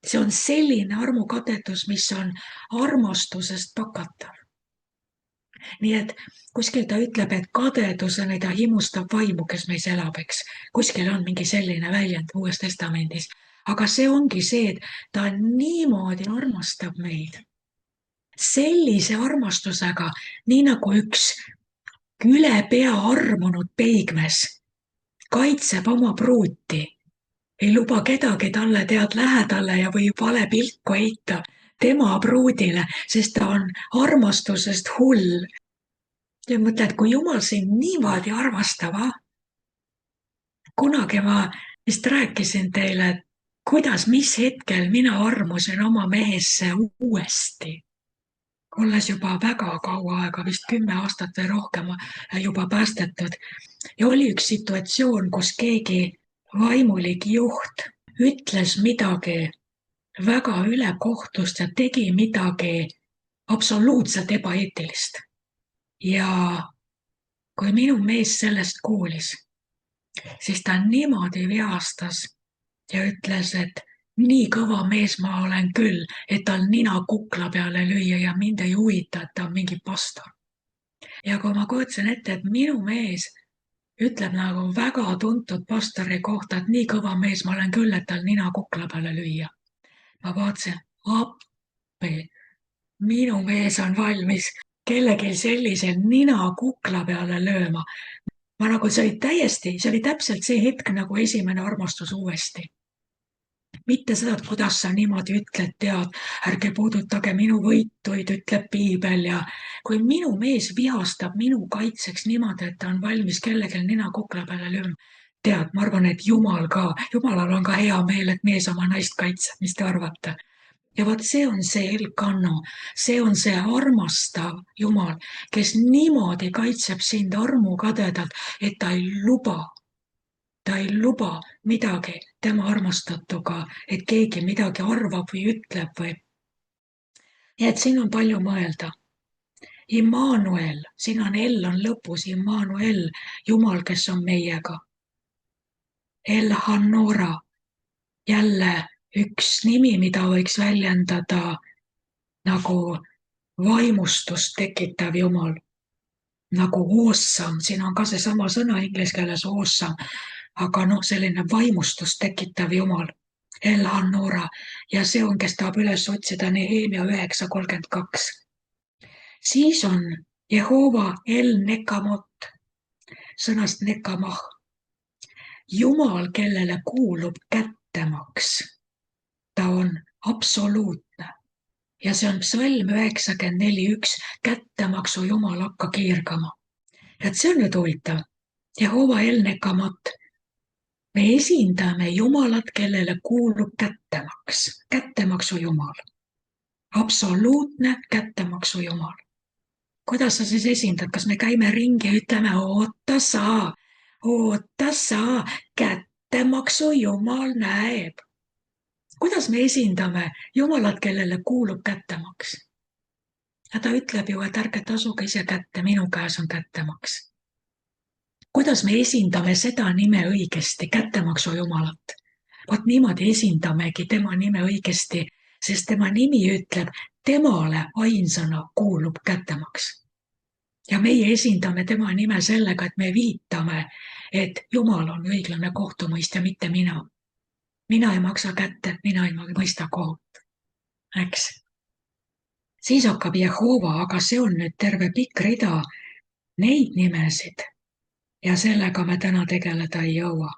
see on selline armukadedus, mis on armastusest pakatav. nii et kuskil ta ütleb, et kadeduseni ta himustab vaimu, kes meis elab, eks. kuskil on mingi selline väljend Uues Testamendis. aga see ongi see, et ta niimoodi armastab meid. Sellise armastusega, nii nagu üks üle pea armunud peigmees kaitseb oma pruuti, ei luba kedagi talle tead lähedale ja võib vale pilku heita tema pruudile, sest ta on armastusest hull. Ja mõtled, kui Jumal sind niimoodi armastab, kunagi ma vist rääkisin teile, et kuidas, mis hetkel mina armusin oma mehesse uuesti, olles juba väga kaua aega, vist 10 aastat või rohkem juba päästetud. Ja oli üks situatsioon, kus keegi vaimulik juht ütles midagi väga ülekohtust ja tegi midagi absoluutselt ebaeetilist. Ja kui minu mees sellest kuulis, siis ta niimoodi vihastas ja ütles, et nii kõva mees ma olen küll, et tal nina kukla peale lüüa ja mind ei huvita, et ta on mingi pastor. Ja kui ma kujutasin ette, et minu mees ütleb nagu väga tuntud pastori kohta, et nii kõva mees ma olen küll, et tal nina kukla peale lüüa. Ma vaatasin, appi, minu mees on valmis kellelgi sellisel nina kukla peale lööma. Ma nagu see oli täpselt see hetk nagu esimene armastus uuesti. Mitte seda, et kuidas sa niimoodi ütled, tead, ärge puudutage minu võituid, ütleb piibel ja kui minu mees vihastab minu kaitseks niimoodi, et ta on valmis kellelgi nina kukla peale lööma, tead, ma arvan, et Jumalal on ka hea meel, et mees oma naist kaitseb, mis te arvate? Ja vot see on see Elkanno, see on see armastav Jumal, kes niimoodi kaitseb sind armukadedalt, et ta ei luba midagi tema armastatuga, et keegi midagi arvab või ütleb või. Nii et siin on palju mõelda. Immanuel, siin on L on lõpus, Immanuel, Jumal, kes on meiega. El-Hanora, jälle üks nimi, mida võiks väljendada nagu vaimustust tekitav Jumal. Nagu awesome, siin on ka seesama sõna inglise keeles awesome, aga selline vaimustust tekitav Jumal. El-Hanora ja see on, kes tahab üles otsida Nehemia 9:32. Siis on Jehova El-Nekamot, sõnast nekamah. Jumal, kellele kuulub kättemaks. Ta on absoluutne. Ja see on psalm 94:1, kättemaksu Jumal hakka kiirgama. Et see on nüüd huvitav. Jehova El-Nekamot. Me esindame Jumalat, kellele kuulub kättemaks. Kättemaksu Jumal. Absoluutne kättemaksu Jumal. Kuidas sa siis esindad? Kas me käime ringi ja ütleme, oota sa, kättemaksu Jumal näeb. Kuidas me esindame Jumalat, kellele kuulub kättemaks? Ja ta ütleb ju, et ärge tasuge ise kätte, minu käes on kättemaks. Kuidas me esindame seda nime õigesti, kättemaksu Jumalat? Vot niimoodi esindamegi tema nime õigesti, sest tema nimi ütleb, temale ainsana kuulub kättemaks. Ja meie esindame tema nime sellega, et me viitame, et Jumal on õiglane kohtumõistja, mitte mina. Mina ei maksa kätte, mina ei mõista kohut. Eks? Siis hakkab Jehova, aga see on nüüd terve pikk rida neid nimesid. Ja sellega me täna tegeleda ei jõua.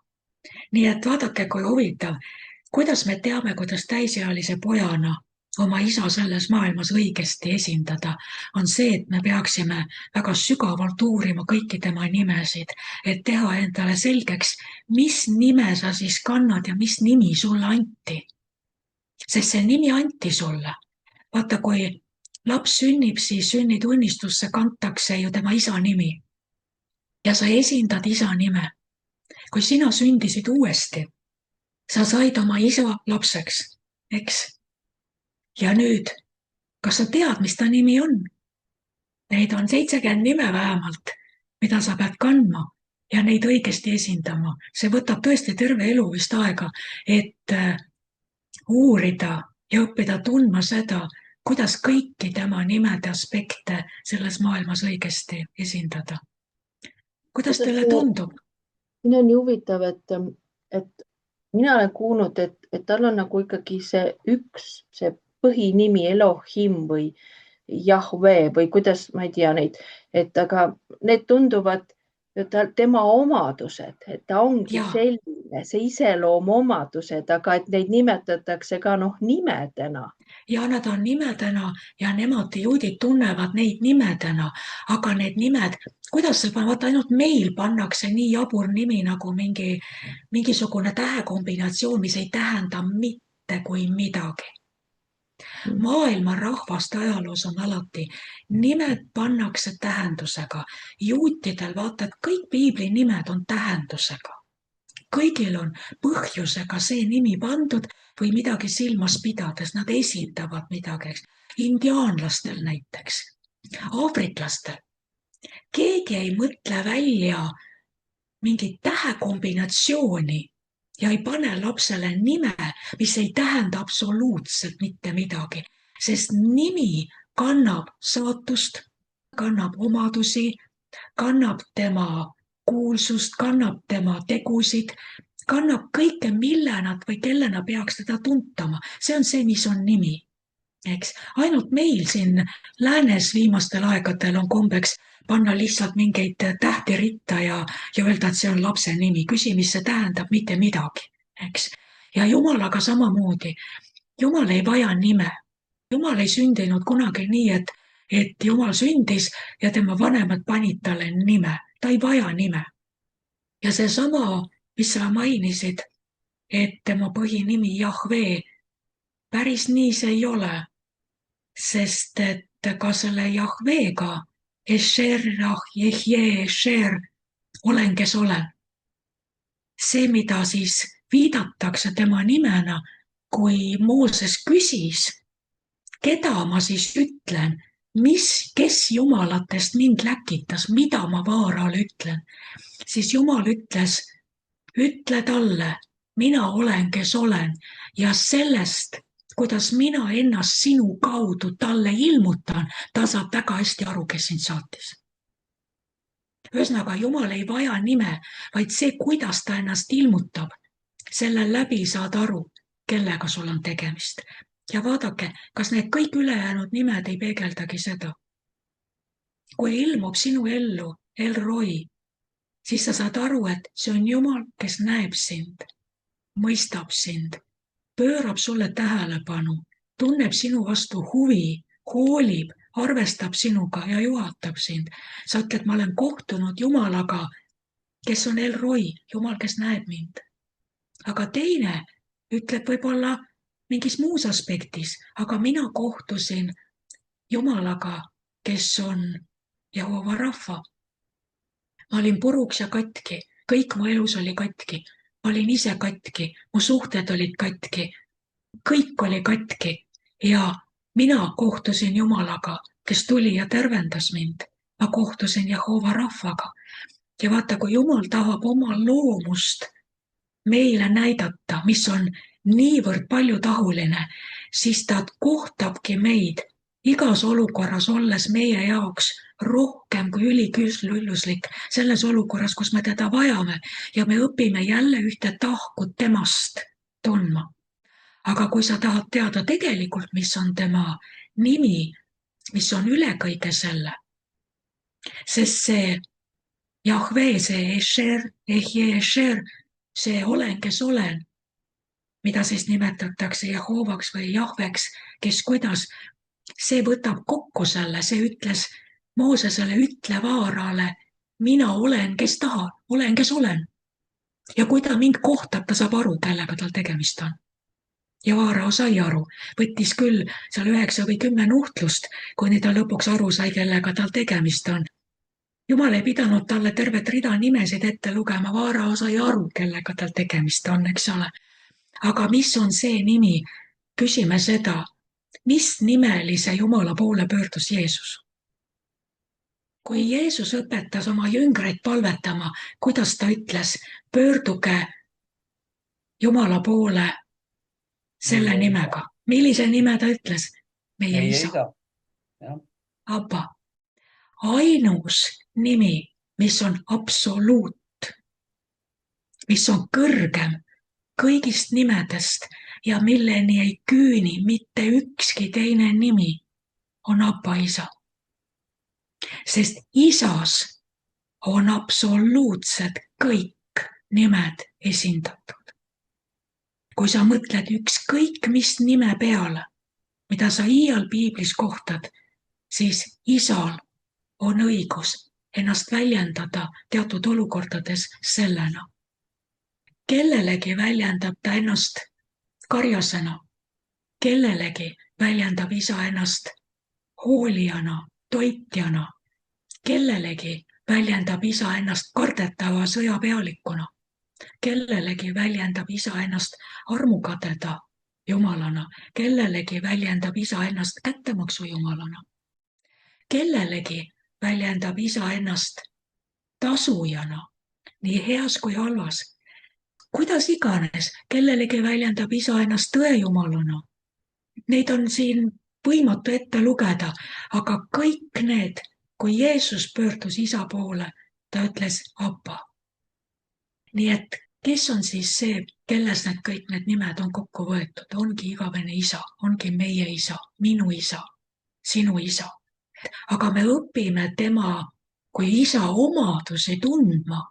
Nii et vaadake, kui huvitav, kuidas me teame, kuidas täisealise pojana oma isa selles maailmas õigesti esindada, on see, et me peaksime väga sügavalt uurima kõiki tema nimesid, et teha endale selgeks, mis nime sa siis kannad ja mis nimi sulle anti. Sest see nimi anti sulle. Vaata, kui laps sünnib, siis sünnitunnistusse kantakse ju tema isa nimi. Ja sa esindad isa nime. Kui sina sündisid uuesti, sa said oma isa lapseks, eks? Ja nüüd, kas sa tead, mis ta nimi on? Neid on 70 nime vähemalt, mida sa pead kandma ja neid õigesti esindama. See võtab tõesti terve elu vist aega, et uurida ja õppida tundma seda, kuidas kõiki tema nimede aspekte selles maailmas õigesti esindada. Kuidas teile tundub? Siin on nii huvitav, et mina olen kuulnud, et tal on nagu ikkagi see põhinimi Elohim või Jahve või kuidas, ma ei tea neid, aga need tunduvad tema omadused, et ta ongi ja, selline, see iseloomuomadused, aga et neid nimetatakse ka nimedena. ja nad on nimedena ja nemad, juudid tunnevad neid nimedena, aga need nimed, kuidas see, vaata ainult meil pannakse nii jabur nimi nagu mingisugune tähekombinatsioon, mis ei tähenda mitte kui midagi. Maailma rahvaste ajaloos on alati nimed pannakse tähendusega. Juutidel vaata, et kõik piibli nimed on tähendusega. Kõigil on põhjusega see nimi pandud või midagi silmas pidades, nad esindavad midagi, eks. Indiaanlastel näiteks, aafriklastel. Keegi ei mõtle välja mingit tähekombinatsiooni ja ei pane lapsele nime, mis ei tähenda absoluutselt mitte midagi, sest nimi kannab saatust, kannab omadusi, kannab tema kuulsust, kannab tema tegusid, kannab kõike, mille nad või kellena peaks teda tuntama. See on see, mis on nimi. Eks ainult meil siin läänes viimastel aegadel on kombeks panna lihtsalt mingeid tähti ritta ja öelda, et see on lapse nimi. Küsi, mis see tähendab, mitte midagi, eks. Ja Jumalaga samamoodi. Jumal ei vaja nime. Jumal ei sündinud kunagi nii, et Jumal sündis ja tema vanemad panid talle nime. Ta ei vaja nime. Ja seesama, mis sa mainisid, et tema põhinimi Jahve, päris nii see ei ole, sest et ka selle Jahvega, Esher, Jehje, Esher, olen, kes olen. See, mida siis viidatakse tema nimena, kui Mooses küsis, keda ma siis ütlen, kes jumalatest mind läkitas, mida ma Vaarale ütlen, siis Jumal ütles, ütle talle, mina olen, kes olen ja sellest, kuidas mina ennast sinu kaudu talle ilmutan, ta saab väga hästi aru, kes sind saatis. Ühesõnaga, Jumal ei vaja nime, vaid see, kuidas ta ennast ilmutab, selle läbi saad aru, kellega sul on tegemist. Ja vaadake, kas need kõik ülejäänud nimed ei peegeldagi seda. Kui ilmub sinu ellu El Roi, siis sa saad aru, et see on Jumal, kes näeb sind, mõistab sind, pöörab sulle tähelepanu, tunneb sinu vastu huvi, hoolib, arvestab sinuga ja juhatab sind. Sa ütled, ma olen kohtunud Jumalaga, kes on El Roi, Jumal, kes näeb mind. Aga teine ütleb võib-olla mingis muus aspektis, aga mina kohtusin Jumalaga, kes on Jehova Rahva. Ma olin puruks ja katki, kõik mu elus oli katki. Ma olin ise katki, mu suhted olid katki, kõik oli katki ja mina kohtusin Jumalaga, kes tuli ja tervendas mind. Ma kohtusin Jehova Rahvaga ja vaata, kui Jumal tahab oma loomust meile näidata, mis on niivõrd paljutahuline, siis ta kohtabki meid igas olukorras, olles meie jaoks rohkem kui ülikülluslik selles olukorras, kus me teda vajame ja me õpime jälle ühte tahku temast tundma. Aga kui sa tahad teada tegelikult, mis on tema nimi, mis on üle kõige selle, sest see Jahve, see Esher, Esher, see olen, kes olen, mida siis nimetatakse Jehovaks või Jahveks, kes kuidas, see võtab kokku selle, see ütles Moosesele, ütle Vaarale, mina olen, kes tahan, olen, kes olen. Ja kui ta mind kohtab, ta saab aru, kellega tal tegemist on. Ja Vaarao sai aru, võttis küll seal 9 või 10 nuhtlust, kuni ta lõpuks aru sai, kellega tal tegemist on. Jumal ei pidanud talle tervet rida nimesid ette lugema, Vaarao sai aru, kellega tal tegemist on, eks ole. Aga mis on see nimi? Küsime seda, mis nimelise Jumala poole pöördus Jeesus? Kui Jeesus õpetas oma jüngreid palvetama, kuidas ta ütles, pöörduge Jumala poole selle nimega. Millise nime ta ütles? Meie isa. Abba. Ainus nimi, mis on absoluut, mis on kõrgem kõigist nimedest ja milleni ei küüni mitte ükski teine nimi, on Abba Isa. Sest Isas on absoluutselt kõik nimed esindatud. Kui sa mõtled ükskõik mis nime peale, mida sa iial piiblis kohtad, siis Isal on õigus ennast väljendada teatud olukordades sellena. Kellelegi väljendab ta ennast karjasena, kellelegi väljendab Isa ennast hoolijana, toitjana, kellelegi väljendab Isa ennast kardetava sõjapealikuna, kellelegi väljendab Isa ennast armukadeda Jumalana, kellelegi väljendab Isa ennast kättemaksu Jumalana, kellelegi väljendab Isa ennast tasujana, nii heas kui halvas. Kuidas iganes, kellelegi väljendab Isa ennast tõejumalana. Neid on siin võimatu ette lugeda, aga kõik need, kui Jeesus pöördus Isa poole, ta ütles Abba. Nii et kes on siis see, kelles need kõik need nimed on kokku võetud? Ongi igavene Isa, ongi meie Isa, minu Isa, sinu Isa. Aga me õpime tema kui Isa omadusi tundma,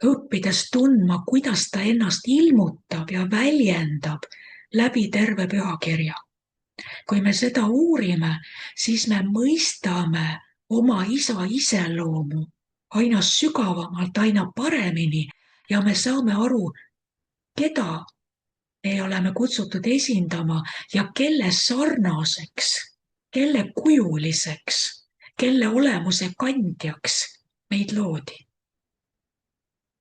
õppides tundma, kuidas ta ennast ilmutab ja väljendab läbi terve pühakirja. Kui me seda uurime, siis me mõistame oma Isa iseloomu aina sügavamalt, aina paremini ja me saame aru, keda me oleme kutsutud esindama ja kelle sarnaseks, kelle kujuliseks, kelle olemuse kandjaks meid loodi.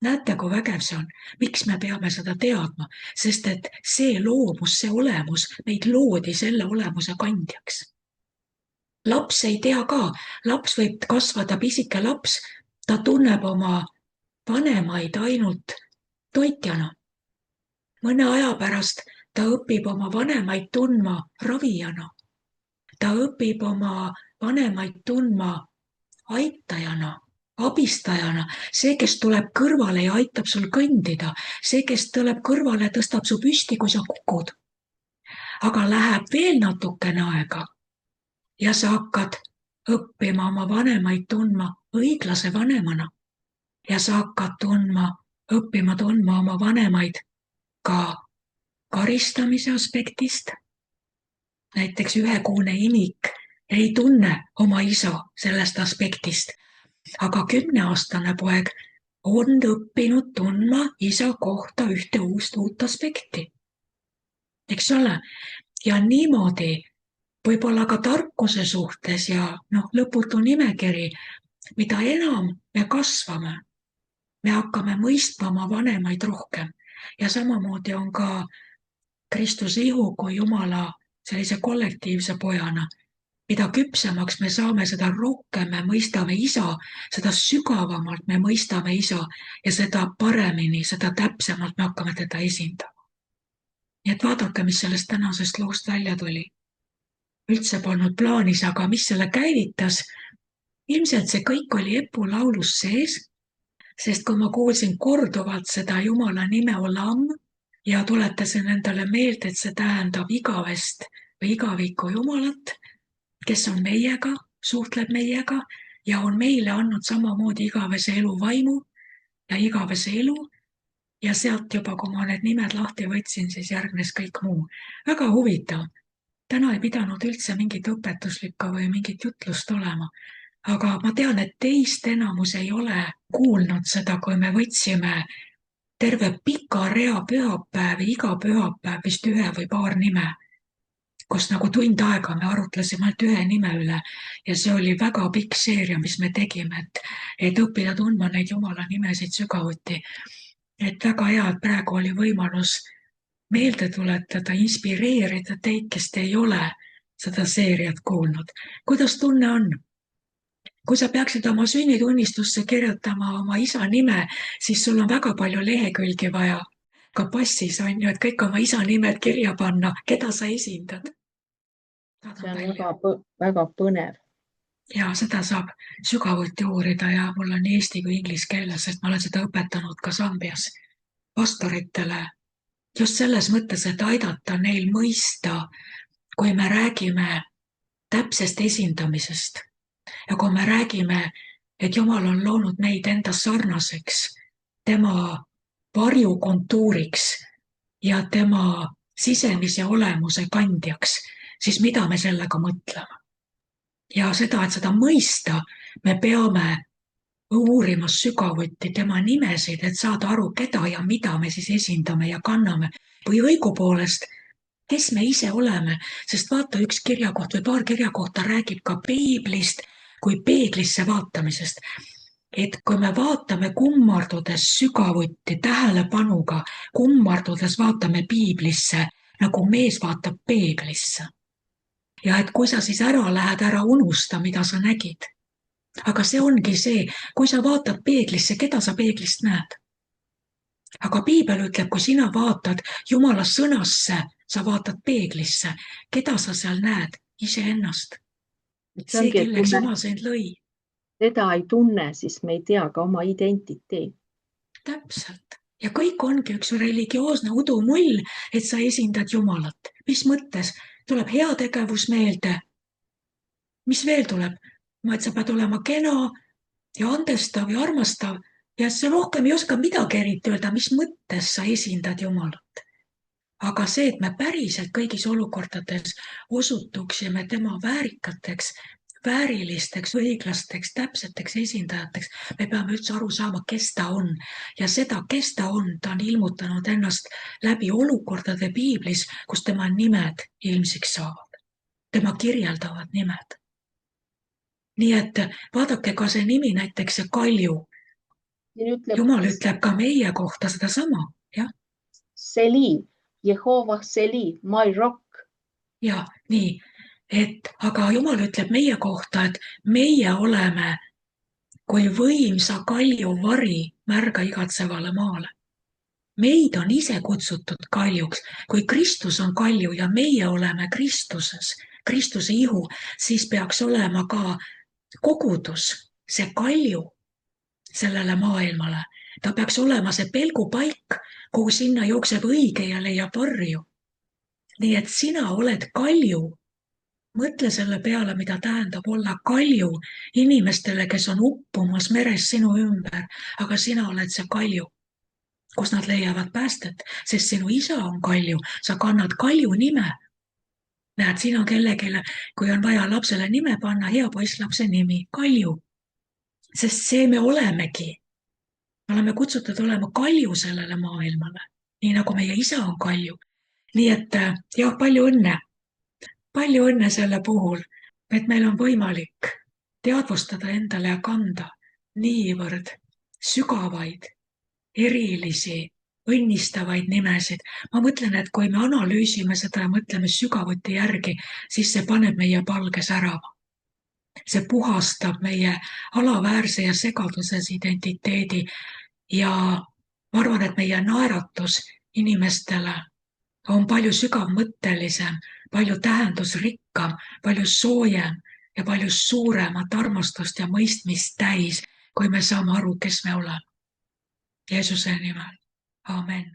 Näete, kui vägev see on, miks me peame seda teadma, sest et see loomus, see olemus meid loodi selle olemuse kandjaks. Laps ei tea ka, laps võib kasvada pisike laps, ta tunneb oma vanemaid ainult toitjana. Mõne aja pärast ta õpib oma vanemaid tundma ravijana. Ta õpib oma vanemaid tundma aitajana, abistajana, see, kes tuleb kõrvale ja aitab sul kõndida, see, kes tuleb kõrvale, tõstab su püsti, kui sa kukud. Aga läheb veel natukene aega ja sa hakkad õppima oma vanemaid tundma õiglase vanemana ja sa hakkad õppima tundma oma vanemaid ka karistamise aspektist. Näiteks 1-kuune imik ei tunne oma isa sellest aspektist, aga 10-aastane poeg on õppinud tundma isa kohta ühte uut aspekti. Eks ole? Ja niimoodi võib-olla ka tarkuse suhtes ja lõputu nimekiri, mida enam me kasvame, me hakkame mõistma oma vanemaid rohkem ja samamoodi on ka Kristuse ihu kui Jumala sellise kollektiivse pojana. Mida küpsemaks me saame, seda rohkem me mõistame isa, seda sügavamalt me mõistame isa ja seda paremini, seda täpsemalt me hakkame teda esindama. Nii et vaadake, mis sellest tänasest loost välja tuli. Üldse polnud plaanis, aga mis selle käivitas? Ilmselt see kõik oli Epu laulus sees, sest kui ma kuulsin korduvalt seda Jumala nime Olam ja tuletasin endale meelde, et see tähendab igavest või igaviku Jumalat, kes on meiega, suhtleb meiega ja on meile andnud samamoodi igavese elu vaimu ja igavese elu. Ja sealt juba, kui ma need nimed lahti võtsin, siis järgnes kõik muu. Väga huvitav. Täna ei pidanud üldse mingit õpetuslikku või mingit jutlust olema. Aga ma tean, et teist enamus ei ole kuulnud seda, kui me võtsime terve pika rea pühapäevi, iga pühapäev vist ühe või paar nime, kus nagu tund aega me arutlesime ainult ühe nime üle ja see oli väga pikk seeria, mis me tegime, et õppida tundma neid Jumala nimesid sügavuti. Et väga hea, et praegu oli võimalus meelde tuletada, inspireerida teid, kes te ei ole seda seeriat kuulnud. Kuidas tunne on? Kui sa peaksid oma sünnitunnistusse kirjutama oma isa nime, siis sul on väga palju lehekülgi vaja. Ka passis on ju, et kõik oma isa nimed kirja panna, keda sa esindad. See on väga põnev. Ja seda saab sügavuti uurida ja mul on eesti kui inglise keeles, sest ma olen seda õpetanud ka Sambias pastoritele just selles mõttes, et aidata neil mõista, kui me räägime täpsest esindamisest ja kui me räägime, et Jumal on loonud meid enda sarnaseks, tema varjukontuuriks ja tema sisemise olemuse kandjaks, siis mida me sellega mõtleme? Ja seda, et seda mõista, me peame uurima sügavuti tema nimesid, et saada aru, keda ja mida me siis esindame ja kanname. Või õigupoolest, kes me ise oleme, sest vaata, üks kirjakoht või paar kirjakohta räägib ka piiblist kui peeglisse vaatamisest. Et kui me vaatame kummardudes sügavuti tähelepanuga, kummardudes vaatame piiblisse, nagu mees vaatab peeglisse. Ja et kui sa siis ära lähed, ära unusta, mida sa nägid. Aga see ongi see, kui sa vaatad peeglisse, keda sa peeglist näed? Aga piibel ütleb, kui sina vaatad Jumala sõnasse, sa vaatad peeglisse, keda sa seal näed? Iseennast. See, kelleks Jumal sind lõi. Teda ei tunne, siis me ei tea ka oma identiteet. Täpselt. Ja kõik ongi üks religioosne udumull, et sa esindad Jumalat. Mis mõttes? Tuleb heategevus meelde. Mis veel tuleb? Et sa pead olema kena ja andestav ja armastav ja sa rohkem ei oska midagi eriti öelda, mis mõttes sa esindad Jumalat. Aga see, et me päriselt kõigis olukordades osutuksime tema väärikateks, väärilisteks, õiglasteks, täpseteks esindajateks, me peame üldse aru saama, kes ta on. Ja seda, kes ta on ilmutanud ennast läbi olukordade piiblis, kus tema nimed ilmsiks saavad. Tema kirjeldavad nimed. Nii et vaadake ka see nimi, näiteks see Kalju. Jumal ütleb ka meie kohta seda sama, jah. Seli, Jehova Seli, my rock. Ja, nii, aga Jumal ütleb meie kohta, et meie oleme kui võimsa kalju vari märga igatsevale maale. Meid on ise kutsutud kaljuks, kui Kristus on kalju ja meie oleme Kristuses, Kristuse ihu, siis peaks olema ka kogudus, see kalju sellele maailmale. Ta peaks olema see pelgupaik, kuhu sinna jookseb õige ja leiab varju. Nii et sina oled kalju. Mõtle selle peale, mida tähendab olla kalju inimestele, kes on uppumas meres sinu ümber, aga sina oled see kalju, kus nad leiavad päästet, sest sinu isa on kalju, sa kannad kalju nime. Näed, siin on kellelegi, kui on vaja lapsele nime panna, hea poisslapse nimi, Kalju. Sest see me olemegi. Me oleme kutsutud olema kalju sellele maailmale, nii nagu meie isa on kalju. Nii et jah, palju õnne. Palju õnne selle puhul, et meil on võimalik teadvustada endale ja kanda niivõrd sügavaid, erilisi, õnnistavaid nimesid. Ma mõtlen, et kui me analüüsime seda ja mõtleme sügavuti järgi, siis see paneb meie palge särama. See puhastab meie alaväärse ja segaduses identiteedi ja ma arvan, et meie naeratus inimestele on palju sügavmõttelisem, palju tähendusrikkam, palju soojem ja palju suuremat armastust ja mõistmist täis, kui me saame aru, kes me oleme. Jeesuse nimel. Amen.